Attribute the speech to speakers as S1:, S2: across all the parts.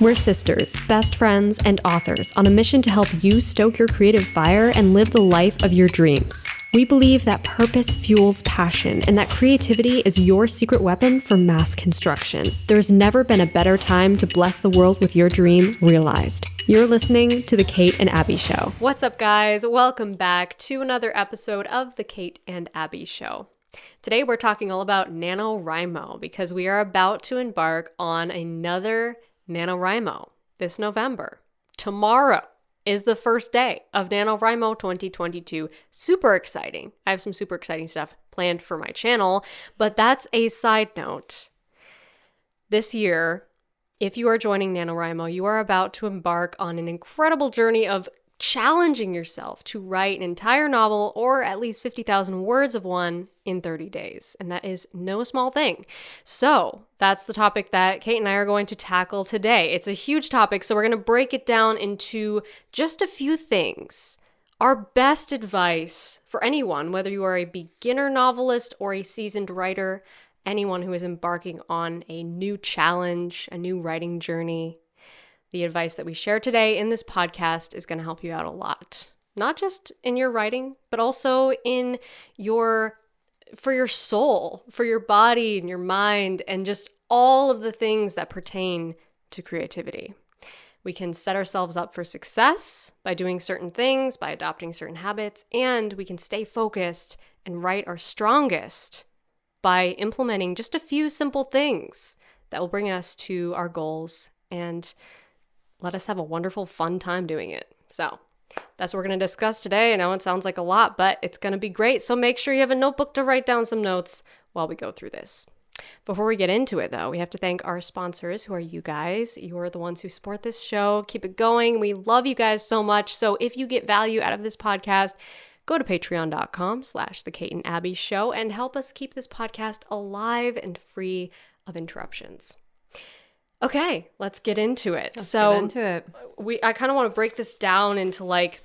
S1: We're sisters, best friends, and authors on a mission to help you stoke your creative fire and live the life of your dreams. We believe that purpose fuels passion and that creativity is your secret weapon for mass construction. There's never been a better time to bless the world with your dream realized. You're listening to The Kate and Abby Show. What's up, guys? Welcome back to another episode of The Kate and Abby Show. Today we're talking all about NaNoWriMo because we are about to embark on another NaNoWriMo this November. Tomorrow is the first day of NaNoWriMo 2022. Super exciting. I have some super exciting stuff planned for my channel, but that's a side note. This year, if you are joining NaNoWriMo, you are about to embark on an incredible journey of challenging yourself to write an entire novel or at least 50,000 words of one in 30 days. And that is no small thing. So that's the topic that Kate and I are going to tackle today. It's a huge topic, so we're going to break it down into just a few things. Our best advice for anyone, whether you are a beginner novelist or a seasoned writer, anyone who is embarking on a new challenge, a new writing journey. The advice that we share today in this podcast is going to help you out a lot. Not just in your writing, but also in for your soul, for your body and your mind, and just all of the things that pertain to creativity. We can set ourselves up for success by doing certain things, by adopting certain habits, and we can stay focused and write our strongest by implementing just a few simple things that will bring us to our goals and let us have a wonderful, fun time doing it. So that's what we're going to discuss today. I know it sounds like a lot, but it's going to be great. So make sure you have a notebook to write down some notes while we go through this. Before we get into it, though, we have to thank our sponsors, who are you guys. You're the ones who support this show. Keep it going. We love you guys so much. So if you get value out of this podcast, go to patreon.com/The Kate and Abby Show and help us keep this podcast alive and free of interruptions. Okay, let's get into it. I kind of want to break this down into like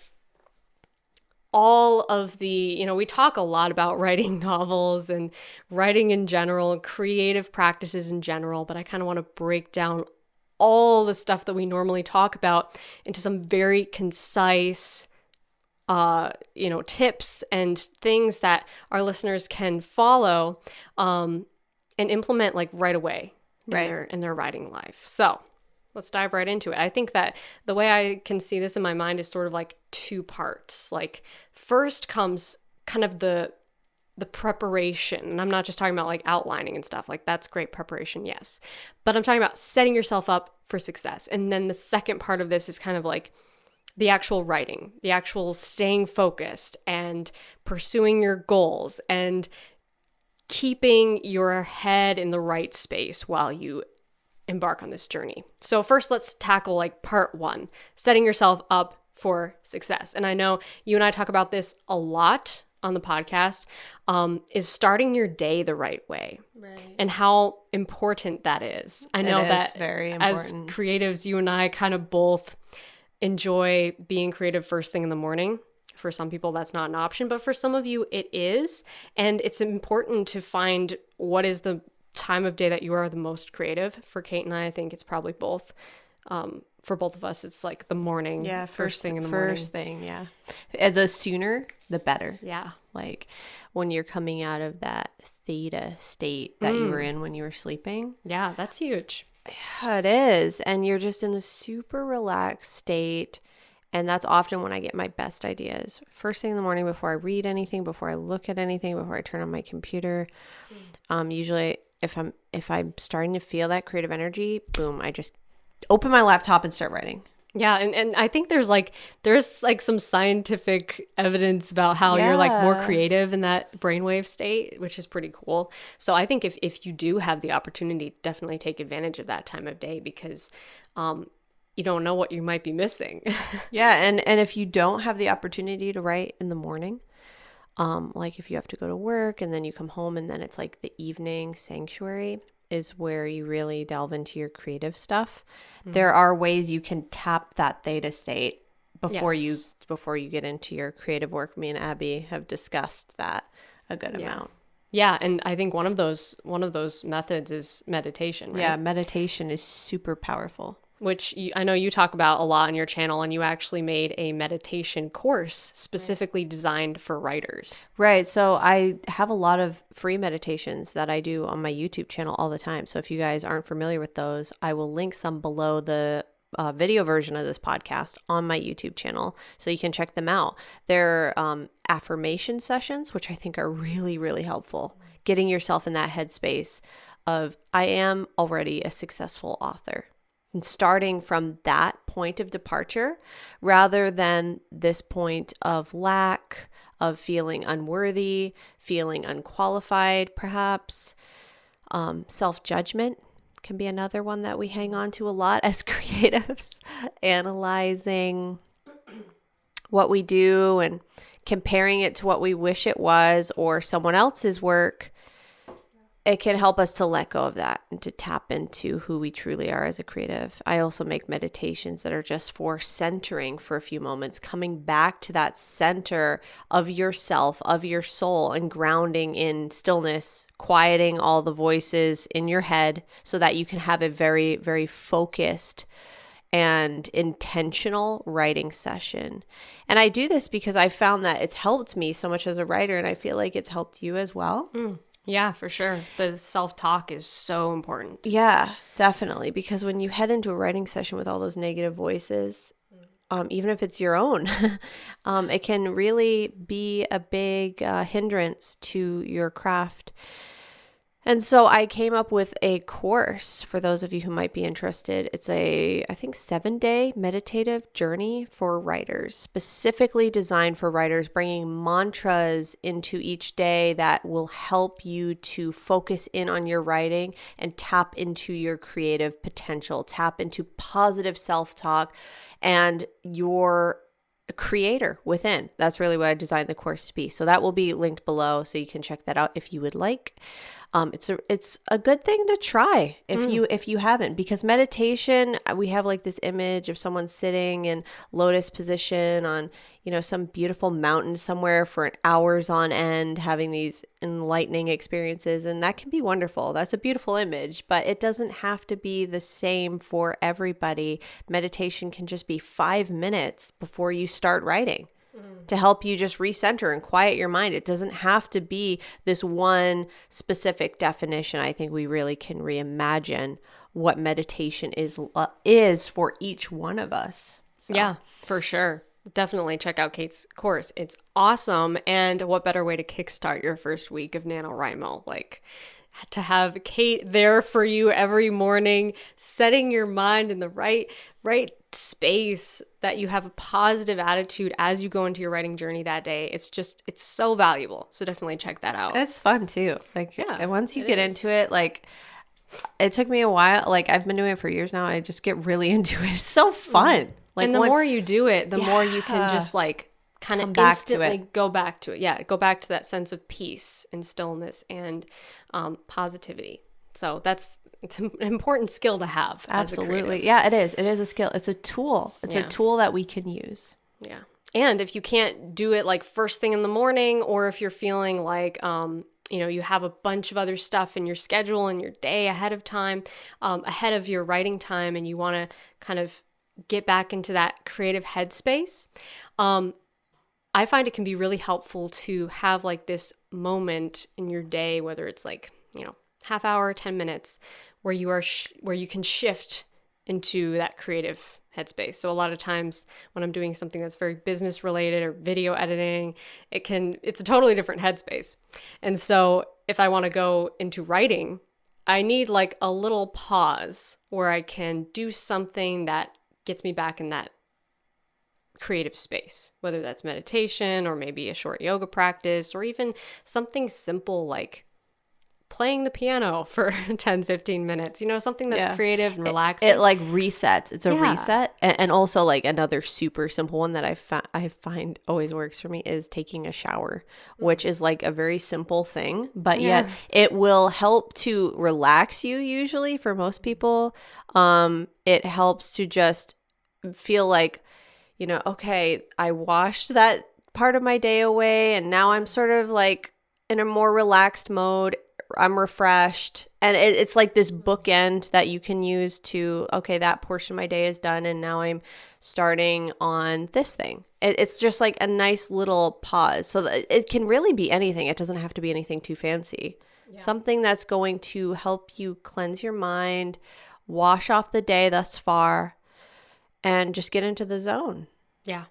S1: all of the, we talk a lot about writing novels and writing in general, creative practices in general, but I kind of want to break down all the stuff that we normally talk about into some very concise, tips and things that our listeners can follow and implement like right away. In their writing life. So let's dive right into it. I think that the way I can see this in my mind is sort of like two parts. Like first comes kind of the preparation. And I'm not just talking about like outlining and stuff. Like that's great preparation, yes. But I'm talking about setting yourself up for success. And then the second part of this is kind of like the actual writing, the actual staying focused and pursuing your goals and keeping your head in the right space while you embark on this journey. So first, let's tackle like part one, setting yourself up for success. And I know you and I talk about this a lot on the podcast, is starting your day the right way, and how important that is. I know that very important. As creatives, you and I kind of both enjoy being creative first thing in the morning. For some people, that's not an option, but for some of you, it is. And it's important to find what is the time of day that you are the most creative. For Kate and I think it's probably both. For both of us, it's like the morning. Yeah, first thing in the morning. First thing, yeah.
S2: The sooner, the better.
S1: Yeah.
S2: Like when you're coming out of that theta state that you were in when you were sleeping.
S1: Yeah, that's huge.
S2: Yeah, it is. And you're just in the super relaxed state. And that's often when I get my best ideas. First thing in the morning before I read anything, before I look at anything, before I turn on my computer. Usually if I'm starting to feel that creative energy, boom, I just open my laptop and start writing.
S1: Yeah, and I think there's some scientific evidence about how you're like more creative in that brainwave state, which is pretty cool. So I think if you do have the opportunity, definitely take advantage of that time of day because you don't know what you might be missing.
S2: Yeah, and if you don't have the opportunity to write in the morning, like if you have to go to work and then you come home and then it's like the evening sanctuary is where you really delve into your creative stuff. There are ways you can tap that theta state before you get into your creative work. Me and Abby have discussed that a good amount.
S1: Yeah, and I think one of those methods is meditation, right?
S2: Yeah, meditation is super powerful.
S1: which I know you talk about a lot on your channel, and you actually made a meditation course specifically designed for writers.
S2: Right. So I have a lot of free meditations that I do on my YouTube channel all the time. So if you guys aren't familiar with those, I will link some below the video version of this podcast on my YouTube channel so you can check them out. They're affirmation sessions, which I think are really, really helpful. Getting yourself in that headspace of, I am already a successful author. And starting from that point of departure rather than this point of lack, of feeling unworthy, feeling unqualified, perhaps. Self-judgment can be another one that we hang on to a lot as creatives, analyzing what we do and comparing it to what we wish it was or someone else's work. It can help us to let go of that and to tap into who we truly are as a creative. I also make meditations that are just for centering for a few moments, coming back to that center of yourself, of your soul, and grounding in stillness, quieting all the voices in your head so that you can have a very, very focused and intentional writing session. And I do this because I found that it's helped me so much as a writer, and I feel like it's helped you as well.
S1: Yeah, for sure. The self-talk is so important.
S2: Yeah, definitely. Because when you head into a writing session with all those negative voices, even if it's your own, it can really be a big hindrance to your craft. And so I came up with a course for those of you who might be interested. It's I think 7-day meditative journey for writers, specifically designed for writers, bringing mantras into each day that will help you to focus in on your writing and tap into your creative potential, tap into positive self-talk and your creator within. That's really what I designed the course to be. So that will be linked below, so you can check that out if you would like. It's a good thing to try if you haven't, because meditation, we have like this image of someone sitting in lotus position on, some beautiful mountain somewhere for hours on end, having these enlightening experiences. And that can be wonderful. That's a beautiful image, but it doesn't have to be the same for everybody. Meditation can just be 5 minutes before you start writing. To help you just recenter and quiet your mind. It doesn't have to be this one specific definition. I think we really can reimagine what meditation is for each one of us. So.
S1: Yeah, for sure. Definitely check out Kate's course. It's awesome. And what better way to kickstart your first week of NaNoWriMo? Like, to have Kate there for you every morning, setting your mind in the right space, that you have a positive attitude as you go into your writing journey that day. It's so valuable. So definitely check that out.
S2: It's fun too. And once you get into it, it took me a while. I've been doing it for years now. I just get really into it. It's so fun.
S1: And the more you do it, the more you can just kind of instantly go back to it. Yeah, go back to that sense of peace and stillness and positivity. So it's an important skill to have.
S2: Absolutely. Yeah, it is. It is a skill. It's a tool. It's a tool that we can use.
S1: Yeah. And if you can't do it first thing in the morning, or if you're feeling like, you have a bunch of other stuff in your schedule and your day ahead of time, ahead of your writing time, and you want to kind of get back into that creative headspace, I find it can be really helpful to have this moment in your day, whether it's half hour, 10 minutes, where you are where you can shift into that creative headspace. So a lot of times when I'm doing something that's very business related or video editing, it's a totally different headspace. And so if I want to go into writing, I need a little pause where I can do something that gets me back in that creative space, whether that's meditation or maybe a short yoga practice, or even something simple like playing the piano for 10-15 minutes, something that's creative and relaxing.
S2: It resets. It's a reset. And also another super simple one that I find always works for me is taking a shower, which is a very simple thing, but yet it will help to relax you usually for most people. It helps to just feel okay, I washed that part of my day away and now I'm sort of in a more relaxed mode. I'm refreshed. And it's like this bookend that you can use to, okay, that portion of my day is done, and now I'm starting on this thing. It's just like a nice little pause. So it can really be anything. It doesn't have to be anything too fancy. Yeah. Something that's going to help you cleanse your mind, wash off the day thus far, and just get into the zone.
S1: Yeah.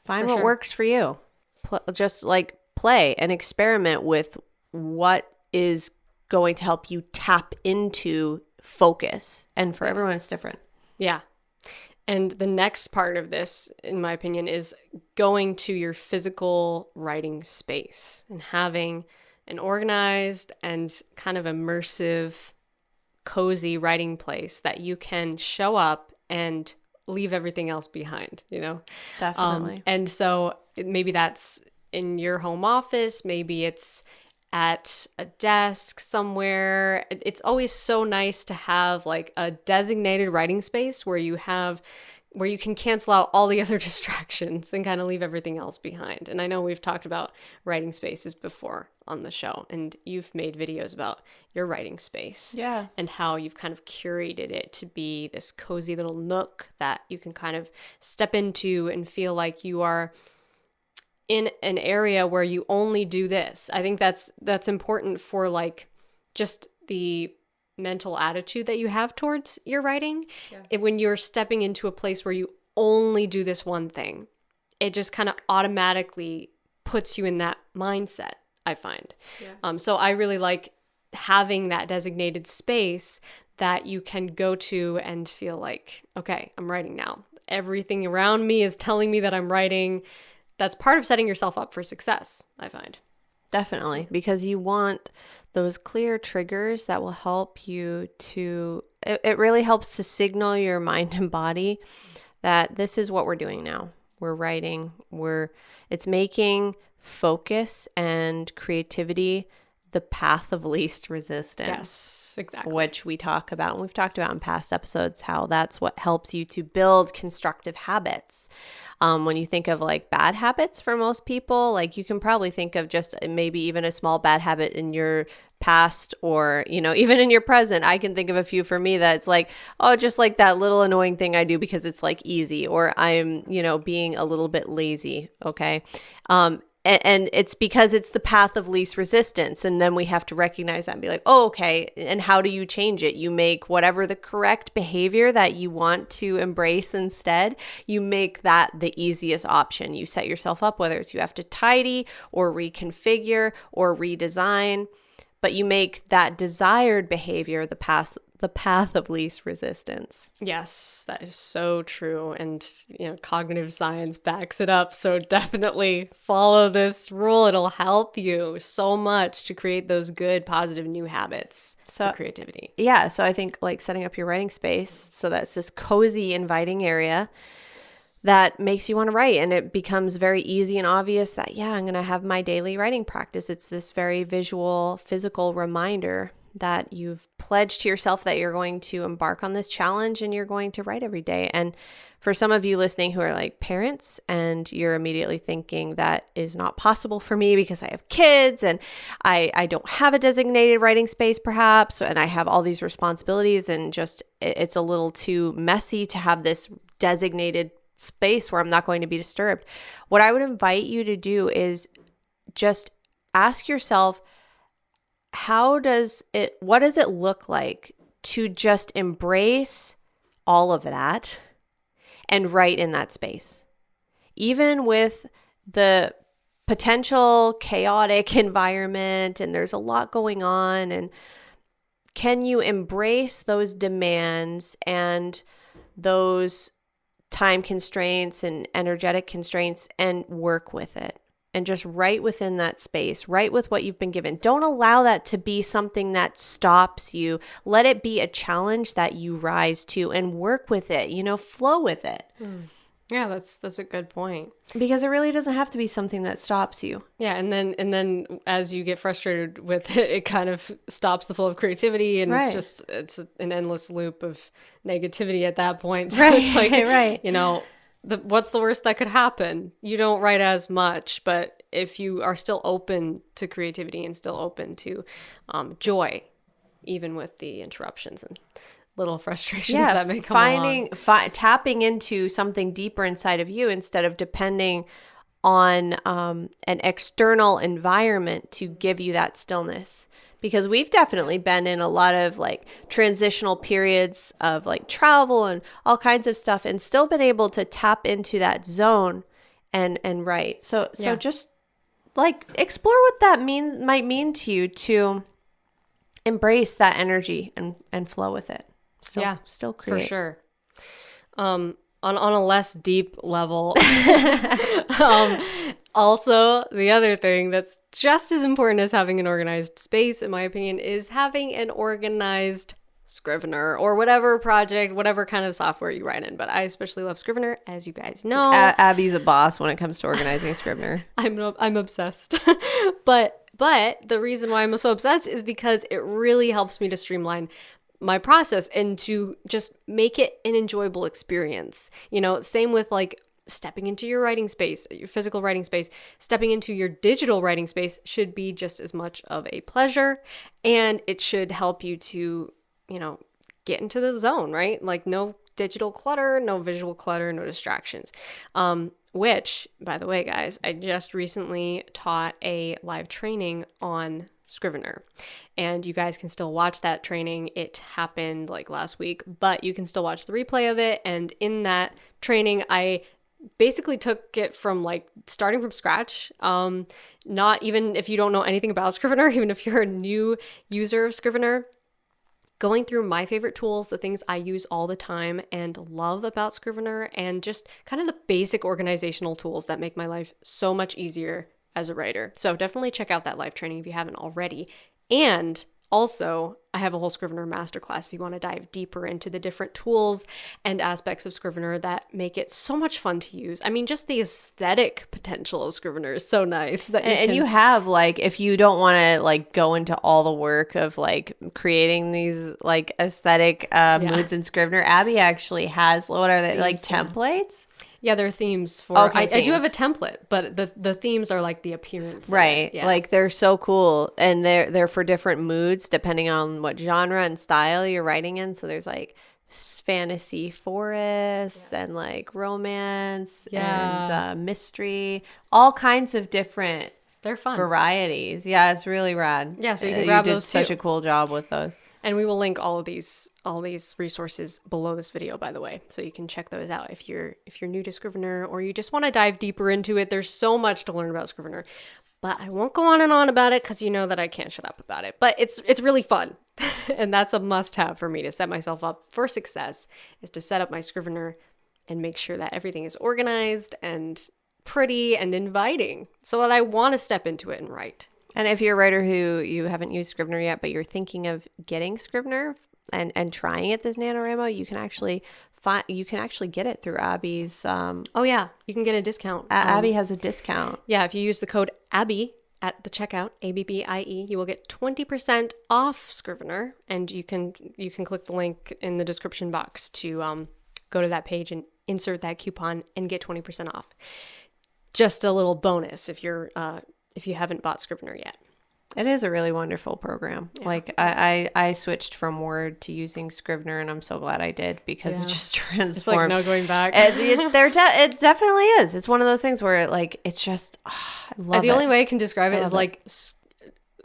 S2: Find what works for you. Just like play and experiment with what is going to help you tap into focus. And for everyone, it's different.
S1: Yeah. And the next part of this, in my opinion, is going to your physical writing space and having an organized and kind of immersive, cozy writing place that you can show up and leave everything else behind, you know?
S2: Definitely.
S1: And so maybe that's in your home office, maybe it's at a desk somewhere. It's always so nice to have like a designated writing space where you can cancel out all the other distractions and kind of leave everything else behind. And I know we've talked about writing spaces before on the show, and you've made videos about your writing space.
S2: Yeah.
S1: And how you've kind of curated it to be this cozy little nook that you can kind of step into and feel like you are in an area where you only do this. I think that's important for like just the mental attitude that you have towards your writing. Yeah. When you're stepping into a place where you only do this one thing, it just kind of automatically puts you in that mindset, I find. Yeah. So I really like having that designated space that you can go to and feel like, okay, I'm writing now. Everything around me is telling me that I'm writing. That's part of setting yourself up for success, I find.
S2: Definitely, because you want those clear triggers that will help you to, it really helps to signal your mind and body that this is what we're doing now. We're writing, it's making focus and creativity the path of least resistance.
S1: Yes, exactly.
S2: Which we talk about, and we've talked about in past episodes, how that's what helps you to build constructive habits. When you think of like bad habits for most people, like you can probably think of just maybe even a small bad habit in your past, or, you know, even in your present. I can think of a few for me that's like, oh, just like that little annoying thing I do because it's like easy, or I'm, you know, being a little bit lazy. Okay. And it's because it's the path of least resistance. And then we have to recognize that and be like, oh, okay. And how do you change it? You make whatever the correct behavior that you want to embrace instead, you make that the easiest option. You set yourself up, whether it's you have to tidy or reconfigure or redesign, but you make that desired behavior the path of least resistance.
S1: Yes, that is so true. And, you know, cognitive science backs it up. So definitely follow this rule. It'll help you so much to create those good, positive new habits for creativity.
S2: Yeah. So I think like setting up your writing space so that's this cozy, inviting area that makes you want to write. And it becomes very easy and obvious that, yeah, I'm going to have my daily writing practice. It's this very visual, physical reminder that you've pledged to yourself that you're going to embark on this challenge and you're going to write every day. And for some of you listening who are like parents and you're immediately thinking that is not possible for me because I have kids and I don't have a designated writing space perhaps, and I have all these responsibilities and just it's a little too messy to have this designated space where I'm not going to be disturbed. What I would invite you to do is just ask yourself, what does it look like to just embrace all of that and write in that space? Even with the potential chaotic environment and there's a lot going on, and can you embrace those demands and those time constraints and energetic constraints and work with it? And just write within that space, write with what you've been given. Don't allow that to be something that stops you. Let it be a challenge that you rise to and work with it, you know, flow with it.
S1: Yeah, that's a good point.
S2: Because it really doesn't have to be something that stops you.
S1: Yeah, and then as you get frustrated with it, it kind of stops the flow of creativity, and
S2: right.
S1: it's an endless loop of negativity at that point. So
S2: right,
S1: it's like,
S2: right.
S1: You know, what's the worst that could happen? You don't write as much, but if you are still open to creativity and still open to joy, even with the interruptions and little frustrations that may come along.
S2: Tapping into something deeper inside of you instead of depending on an external environment to give you that stillness. Because we've definitely been in a lot of like transitional periods of like travel and all kinds of stuff, and still been able to tap into that zone and write. So just like explore what that might mean to you, to embrace that energy and flow with it. Still create.
S1: For sure. On a less deep level, also, the other thing that's just as important as having an organized space, in my opinion, is having an organized Scrivener or whatever project, whatever kind of software you write in. But I especially love Scrivener, as you guys know.
S2: Abby's a boss when it comes to organizing Scrivener.
S1: I'm obsessed. But the reason why I'm so obsessed is because it really helps me to streamline my process and to just make it an enjoyable experience. You know, same with like stepping into your writing space, your physical writing space, stepping into your digital writing space should be just as much of a pleasure, and it should help you to, you know, get into the zone, right? Like no digital clutter, no visual clutter, no distractions. Which, by the way, guys, I just recently taught a live training on Scrivener, and you guys can still watch that training. It happened like last week, but you can still watch the replay of it. And in that training, I basically took it from like starting from scratch. Not even if you don't know anything about Scrivener, even if you're a new user of Scrivener, going through my favorite tools, the things I use all the time and love about Scrivener, and just kind of the basic organizational tools that make my life so much easier as a writer. So definitely check out that live training if you haven't already. And also, I have a whole Scrivener masterclass if you want to dive deeper into the different tools and aspects of Scrivener that make it so much fun to use. I mean, just the aesthetic potential of Scrivener is so nice.
S2: You have like, if you don't want to like go into all the work of like creating these like aesthetic moods in Scrivener, Abby actually has, what are they, like templates?
S1: Yeah, there are themes for. I do have a template, but the themes are like the appearance.
S2: Right. Yeah. Like they're so cool, and they're for different moods depending on what genre and style you're writing in. So there's like fantasy forests and like romance and mystery, all kinds of different.
S1: They're fun
S2: varieties. Yeah, it's really rad.
S1: Yeah, so you can grab those too.
S2: You did such a cool job with those.
S1: And we will link all these resources below this video, by the way, so you can check those out if you're new to Scrivener or you just want to dive deeper into it. There's so much to learn about Scrivener, but I won't go on and on about it because you know that I can't shut up about it. But it's really fun, and that's a must-have for me to set myself up for success. Is to set up my Scrivener and make sure that everything is organized and pretty and inviting, so that I want to step into it and write.
S2: And if you're a writer who you haven't used Scrivener yet, but you're thinking of getting Scrivener and trying it this NaNoWriMo, you can actually get it through Abby's.
S1: Oh yeah, you can get a discount.
S2: Abby has a discount.
S1: Yeah, if you use the code Abby at the checkout, ABBIE, you will get 20% off Scrivener, and you can click the link in the description box to go to that page and insert that coupon and get 20% off. Just a little bonus if you haven't bought Scrivener yet.
S2: It is a really wonderful program. Yeah. Like I switched from Word to using Scrivener, and I'm so glad I did because it just transformed. It's like
S1: no going back.
S2: It definitely is. It's one of those things where like it's just I love it.
S1: The only way I can describe it is like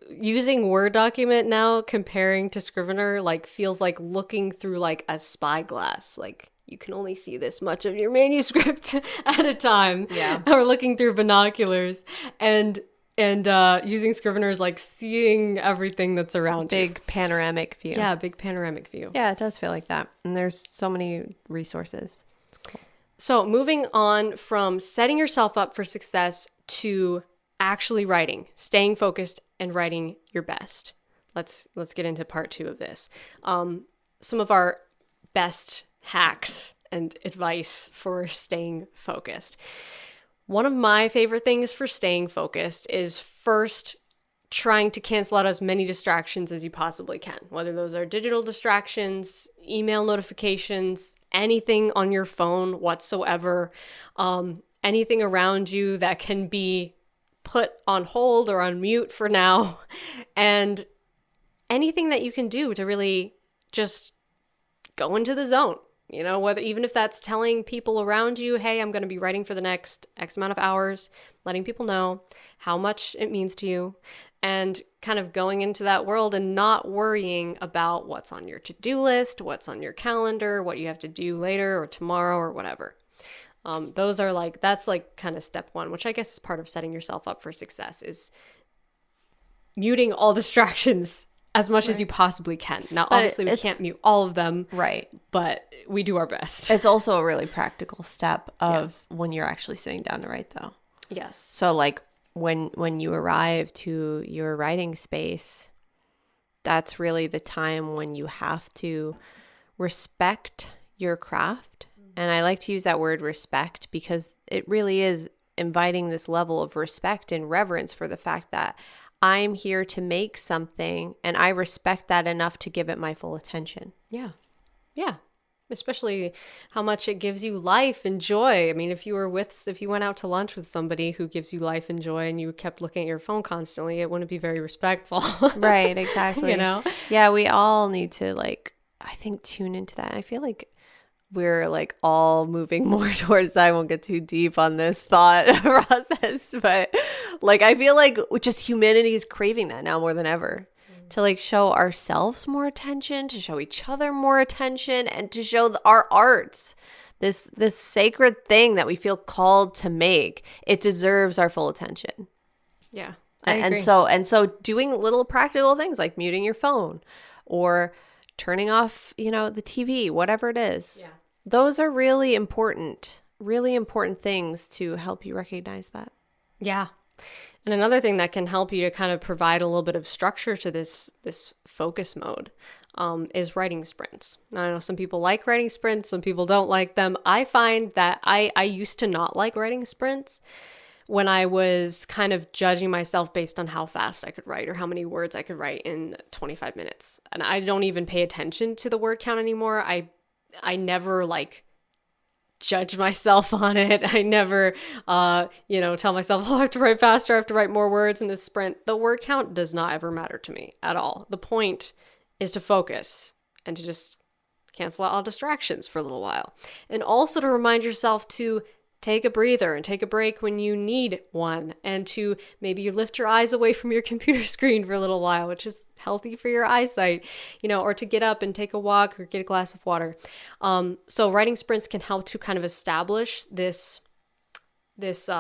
S1: using Word document now comparing to Scrivener like feels like looking through like a spyglass. Like you can only see this much of your manuscript at a time. Yeah. Or looking through binoculars. And using Scrivener is like seeing everything that's around you.
S2: Big panoramic view.
S1: Yeah, big panoramic view.
S2: Yeah, it does feel like that. And there's so many resources. It's cool.
S1: So moving on from setting yourself up for success to actually writing, staying focused and writing your best. Let's get into part 2 of this. Some of our best hacks and advice for staying focused. One of my favorite things for staying focused is first trying to cancel out as many distractions as you possibly can, whether those are digital distractions, email notifications, anything on your phone whatsoever, anything around you that can be put on hold or on mute for now, and anything that you can do to really just go into the zone. You know, whether even if that's telling people around you, hey, I'm going to be writing for the next X amount of hours, letting people know how much it means to you, and kind of going into that world and not worrying about what's on your to-do list, what's on your calendar, what you have to do later or tomorrow or whatever. That's like kind of step one, which I guess is part of setting yourself up for success, is muting all distractions as much as you possibly can. Now, obviously, we can't mute all of them.
S2: Right.
S1: But we do our best.
S2: It's also a really practical step of when you're actually sitting down to write, though.
S1: Yes.
S2: So, like, when you arrive to your writing space, that's really the time when you have to respect your craft. And I like to use that word respect because it really is inviting this level of respect and reverence for the fact that I'm here to make something and I respect that enough to give it my full attention.
S1: Yeah. Yeah. Especially how much it gives you life and joy. I mean, if you went out to lunch with somebody who gives you life and joy and you kept looking at your phone constantly, it wouldn't be very respectful.
S2: Right, exactly.
S1: You know?
S2: Yeah, we all need to, like, I think, tune into that. I feel like we're like all moving more towards that. I won't get too deep on this thought process, but like I feel like just humanity is craving that now more than ever, to like show ourselves more attention, to show each other more attention, and to show our arts, this sacred thing that we feel called to make. It deserves our full attention.
S1: Yeah.
S2: And so doing little practical things like muting your phone or turning off, the TV, whatever it is. Yeah. Those are really important things to help you recognize that.
S1: Yeah. And another thing that can help you to kind of provide a little bit of structure to this focus mode is writing sprints. Now, I know some people like writing sprints, some people don't like them. I find that I used to not like writing sprints when I was kind of judging myself based on how fast I could write or how many words I could write in 25 minutes. And I don't even pay attention to the word count anymore. I never like judge myself on it. I never, tell myself, oh, I have to write faster. I have to write more words in this sprint. The word count does not ever matter to me at all. The point is to focus and to just cancel out all distractions for a little while. And also to remind yourself to take a breather and take a break when you need one, and to maybe you lift your eyes away from your computer screen for a little while, which is healthy for your eyesight, or to get up and take a walk or get a glass of water. So writing sprints can help to kind of establish this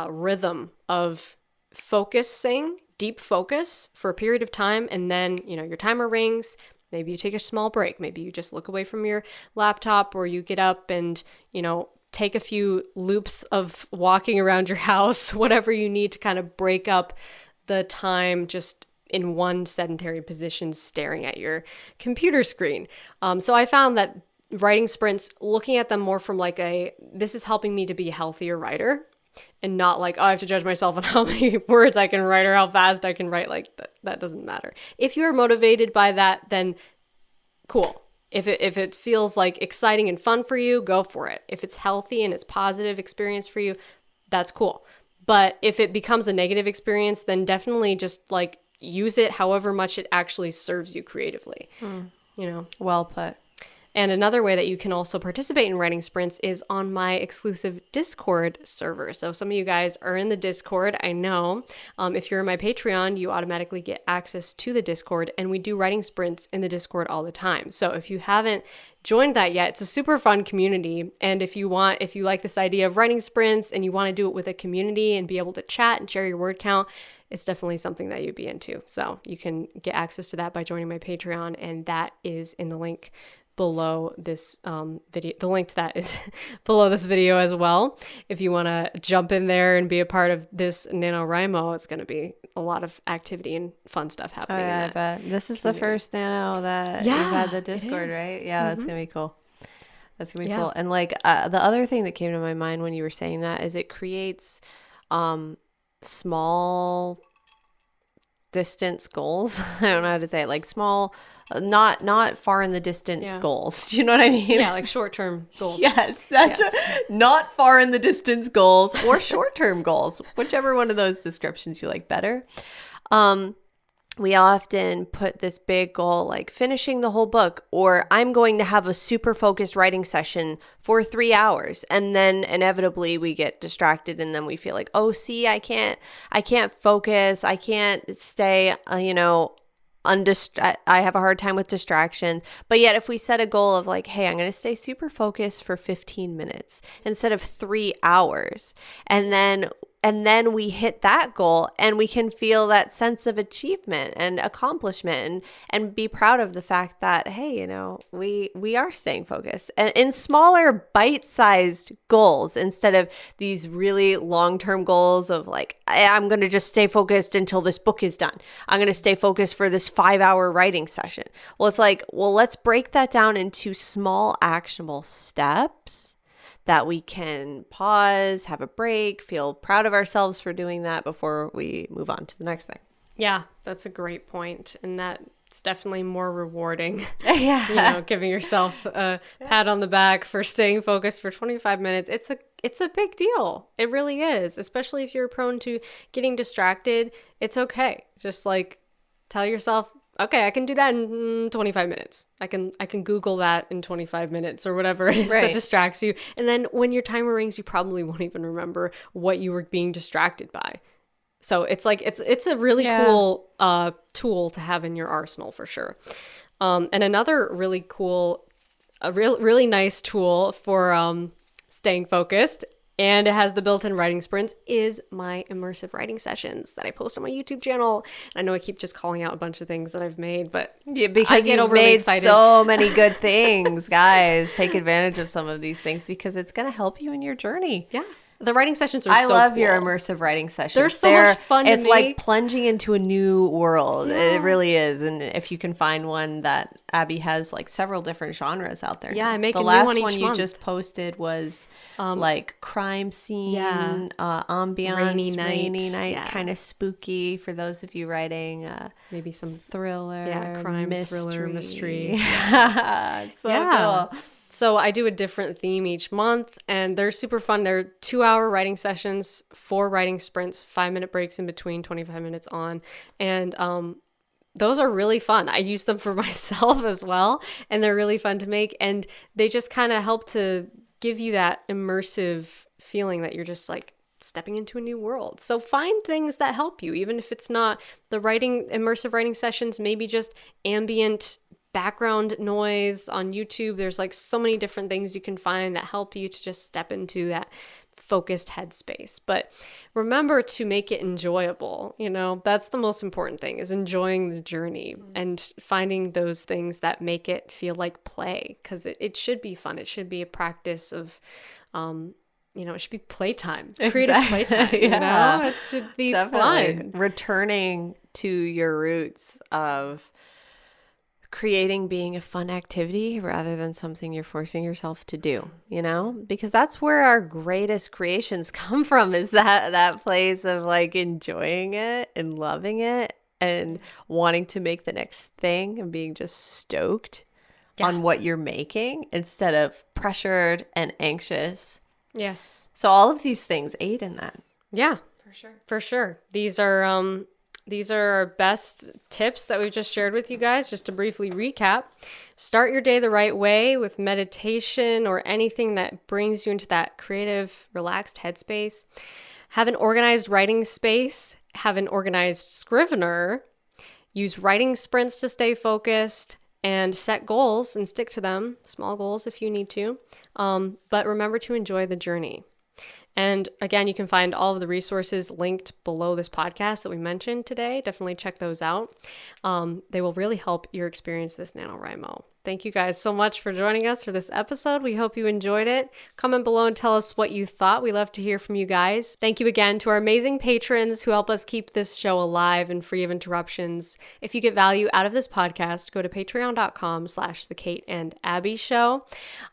S1: rhythm of focusing, deep focus for a period of time, and then, your timer rings. Maybe you take a small break. Maybe you just look away from your laptop, or you get up and, take a few loops of walking around your house, whatever you need to kind of break up the time just in one sedentary position staring at your computer screen. So I found that writing sprints, looking at them more from like this is helping me to be a healthier writer, and not like, oh, I have to judge myself on how many words I can write or how fast I can write. Like that doesn't matter. If you're motivated by that, then cool. If it feels like exciting and fun for you, go for it. If it's healthy and it's positive experience for you, that's cool. But if it becomes a negative experience, then definitely just like use it however much it actually serves you creatively.
S2: Well put.
S1: And another way that you can also participate in writing sprints is on my exclusive Discord server. So some of you guys are in the Discord, I know. If you're in my Patreon, you automatically get access to the Discord, and we do writing sprints in the Discord all the time. So if you haven't joined that yet, it's a super fun community. And if you like this idea of writing sprints and you want to do it with a community and be able to chat and share your word count, it's definitely something that you'd be into. So you can get access to that by joining my Patreon, and that is in the link below this video. The link to that is below this video as well. If you want to jump in there and be a part of this NaNoWriMo, it's going to be a lot lot of activity and fun stuff happening.
S2: Oh, yeah, I bet. This is the first Nano that you've had the Discord, right? Yeah, that's going to be cool. That's going to be cool. And like the other thing that came to my mind when you were saying that is it creates small distance goals. I don't know how to say it. Like small, not far in the distance goals. Do you know what I mean?
S1: Yeah, like short-term goals.
S2: Yes, that's not far in the distance goals or short-term goals, whichever one of those descriptions you like better. We often put this big goal like finishing the whole book, or I'm going to have a super focused writing session for 3 hours. And then inevitably we get distracted, and then we feel like, oh, see, I can't focus. I can't stay, I have a hard time with distractions. But yet if we set a goal of like, hey, I'm going to stay super focused for 15 minutes instead of 3 hours, and then we hit that goal, and we can feel that sense of achievement and accomplishment, and be proud of the fact that, hey, we are staying focused, and in smaller bite-sized goals instead of these really long-term goals of like, I'm going to just stay focused until this book is done. I'm going to stay focused for this 5-hour writing session. Well, it's like, well, let's break that down into small actionable steps that we can pause, have a break, feel proud of ourselves for doing that before we move on to the next thing.
S1: Yeah, that's a great point. And that's definitely more rewarding.
S2: Yeah.
S1: Giving yourself a pat on the back for staying focused for 25 minutes. It's a big deal. It really is. Especially if you're prone to getting distracted. It's okay. Just like tell yourself, okay, I can do that in 25 minutes. I can Google that in 25 minutes or whatever it is that distracts you. And then when your timer rings, you probably won't even remember what you were being distracted by. So it's like, it's a really cool tool to have in your arsenal for sure. And another really cool, really nice tool for staying focused, and it has the built-in writing sprints, is my immersive writing sessions that I post on my YouTube channel. And I know I keep just calling out a bunch of things that I've made, but
S2: because you've made excited. So many good things, guys. Take advantage of some of these things because it's going to help you in your journey.
S1: Yeah. The writing sessions are
S2: I
S1: so
S2: love
S1: cool.
S2: your immersive writing sessions.
S1: They're so much fun to
S2: It's
S1: make.
S2: like plunging into a new world. Yeah. It really is. And if you can find one that Abby has like several different genres out there.
S1: Yeah, I make
S2: the
S1: a new
S2: last
S1: one each
S2: one you
S1: month.
S2: Just posted was like crime scene, ambiance, rainy night, kind of spooky for those of you writing.
S1: Maybe some
S2: thriller,
S1: crime,
S2: mystery.
S1: thriller, mystery.
S2: So cool.
S1: So I do a different theme each month, and they're super fun. They're 2-hour writing sessions, 4 writing sprints, 5-minute breaks in between, 25 minutes on. And those are really fun. I use them for myself as well, and they're really fun to make. And they just kind of help to give you that immersive feeling that you're just like stepping into a new world. So find things that help you, even if it's not the immersive writing sessions, maybe just ambient background noise on YouTube. There's like so many different things you can find that help you to just step into that focused headspace. But remember to make it enjoyable. That's the most important thing, is enjoying the journey and finding those things that make it feel like play, because it should be fun. It should be a practice of it should be playtime, creative playtime. It should be fun.
S2: Returning to your roots of creating being a fun activity rather than something you're forcing yourself to do, because that's where our greatest creations come from, is that place of like enjoying it and loving it and wanting to make the next thing and being just stoked on what you're making instead of pressured and anxious.
S1: Yes.
S2: So all of these things aid in that.
S1: Yeah, for sure. These are our best tips that we've just shared with you guys. Just to briefly recap, start your day the right way with meditation or anything that brings you into that creative, relaxed headspace. Have an organized writing space. Have an organized scrivener. Use writing sprints to stay focused, and set goals and stick to them. Small goals if you need to. But remember to enjoy the journey. And again, you can find all of the resources linked below this podcast that we mentioned today. Definitely check those out. They will really help you experience this NaNoWriMo. Thank you guys so much for joining us for this episode. We hope you enjoyed it. Comment below and tell us what you thought. We love to hear from you guys. Thank you again to our amazing patrons who help us keep this show alive and free of interruptions. If you get value out of this podcast, go to patreon.com/The Kate and Abby Show.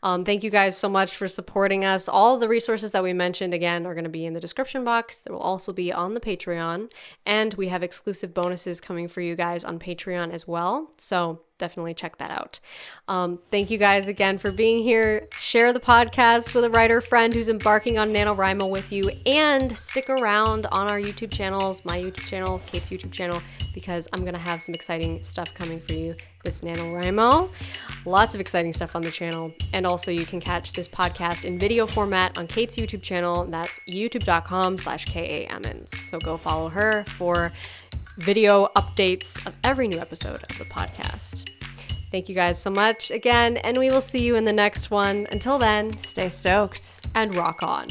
S1: Thank you guys so much for supporting us. All the resources that we mentioned, again are going to be in the description box. There will also be on the Patreon, and we have exclusive bonuses coming for you guys on Patreon as well. So definitely check that out. Thank you guys again for being here. Share the podcast with a writer friend who's embarking on NaNoWriMo with you, and stick around on our YouTube channels, my YouTube channel, Kate's YouTube channel, because I'm going to have some exciting stuff coming for you this NaNoWriMo. Lots of exciting stuff on the channel. And also you can catch this podcast in video format on Kate's YouTube channel. That's youtube.com/KAMins. So go follow her for video updates of every new episode of the podcast. Thank you guys so much again, and we will see you in the next one. Until then,
S2: Stay stoked
S1: and rock on.